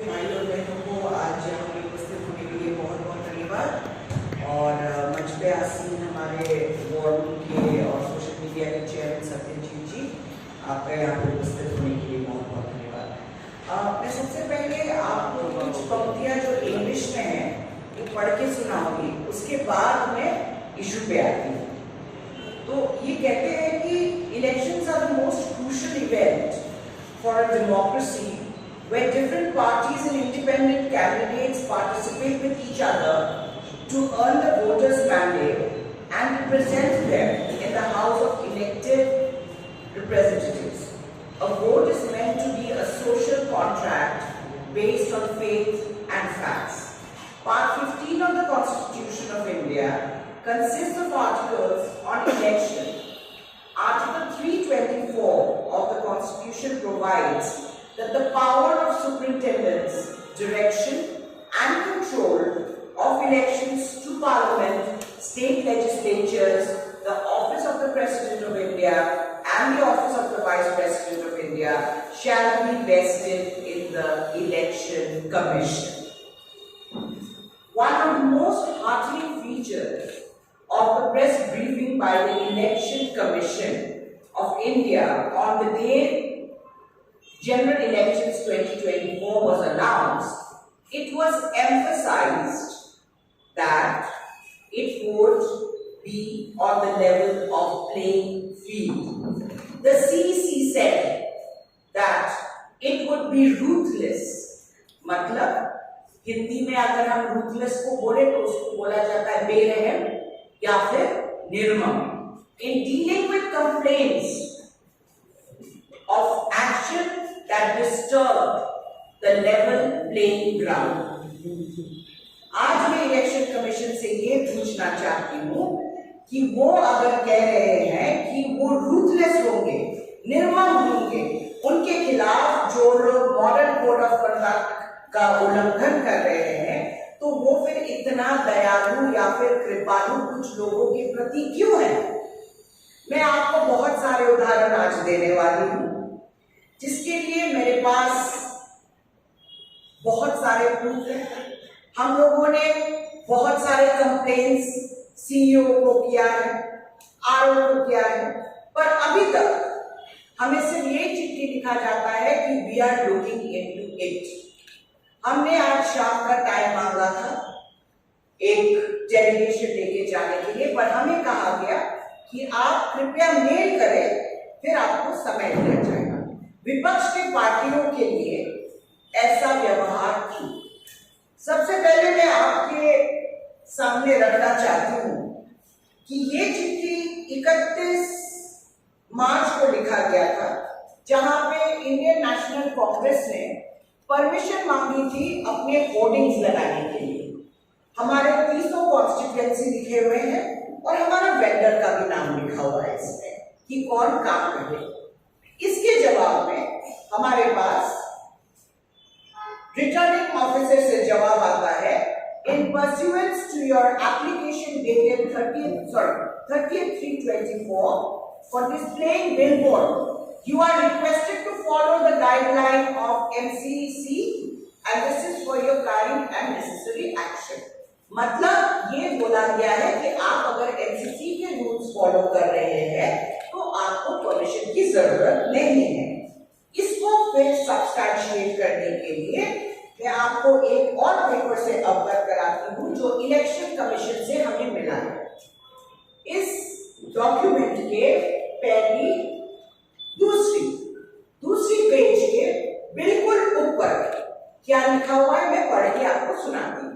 भाई और बहनों को आज यहाँ पे उपस्थित होने के लिए बहुत बहुत धन्यवाद। और मंच पे आसीन हमारे वॉर रूम के और सोशल मीडिया के चेयरमैन सत्यजीत जी, आपका यहाँ पे उपस्थित होने के लिए बहुत बहुत धन्यवाद। मैं सबसे पहले आपको कुछ पंक्तियाँ जो इंग्लिश में हैं वो पढ़ के सुनाऊंगी, उसके बाद मैं इशू पे आती हूँ। तो ये कहते हैं कि elections are the most crucial event for a democracy where different parties and independent candidates participate with each other to earn the voters' mandate and represent them in the House of elected representatives. A vote is meant to be a social contract based on faith and facts. Part 15 of the Constitution of India consists of articles on election. Article 324 of the Constitution provides that the power of superintendence, direction and control of elections to Parliament, state legislatures, the office of the President of India and the office of the Vice President of India shall be vested in the Election Commission. One of the most heartening features of the press briefing by the Election Commission of India on the day General Elections 2024 was announced, it was emphasized that it would be on the level of playing field. The CEC said that it would be ruthless. मतलब हिंदी में अगर हम ruthless को बोले तो उसको बोला जाता है बेरहम या फिर निर्मम। In dealing with complaints of action that disturb the level playing ground, आज मैं इलेक्शन कमीशन से ये पूछना चाहती हूँ कि वो अगर कह रहे हैं कि वो रूथलेस होंगे, निर्मम होंगे, उनके खिलाफ जो लोग मॉडल कोड ऑफ कंडक्ट का उल्लंघन कर रहे हैं, तो वो फिर इतना दयालु या फिर कृपालु कुछ लोगों के प्रति क्यों है? मैं आपको बहुत सारे उदाहरण आज देने वाली हूँ, जिसके लिए मेरे पास बहुत सारे प्रूफ हैं। हम लोगों ने बहुत सारे कंप्लेंट्स सीईओ को किया है, आरओ को किया है, पर अभी तक हमें सिर्फ ये चिट्ठी लिखा जाता है कि we are looking into it. हमने आज शाम का टाइम मांगा था एक डेलीगेशन लेके जाने के लिए, पर हमें कहा गया कि आप कृपया मेल करें, फिर आपको समय दिया जाएगा। विपक्ष की पार्टियों के लिए ऐसा व्यवहार क्यों? सबसे पहले मैं आपके सामने रखना चाहती हूँ कि ये चिट्ठी 31 मार्च को लिखा गया था, जहां पे इंडियन नेशनल कांग्रेस ने परमिशन मांगी थी अपने होर्डिंग्स लगाने के लिए। हमारे 300 कॉन्स्टिट्यूएंसी लिखे हुए हैं और हमारा वेंडर का भी नाम लिखा हुआ है इसमें कि कौन काम करे। इसके जवाब में हमारे पास रिटर्निंग ऑफिसर से जवाब आता है, in pursuance to your application dated 30/3/24 for displaying billboard, you are requested to follow the guideline of MCC and this is for your kind and necessary action। मतलब ये बोला गया है कि आप अगर MCC के रूल्स फॉलो कर रहे हैं तो आपको परमिशन की जरूरत नहीं है। इसको फिर सब्सटैंशिएट करने के लिए मैं आपको एक और पेपर से अवगत कराती हूँ जो इलेक्शन कमीशन से हमें मिला है। इस डॉक्यूमेंट के पहली दूसरी पेज के बिल्कुल ऊपर क्या लिखा हुआ है, मैं पढ़ के आपको सुनाती हूँ।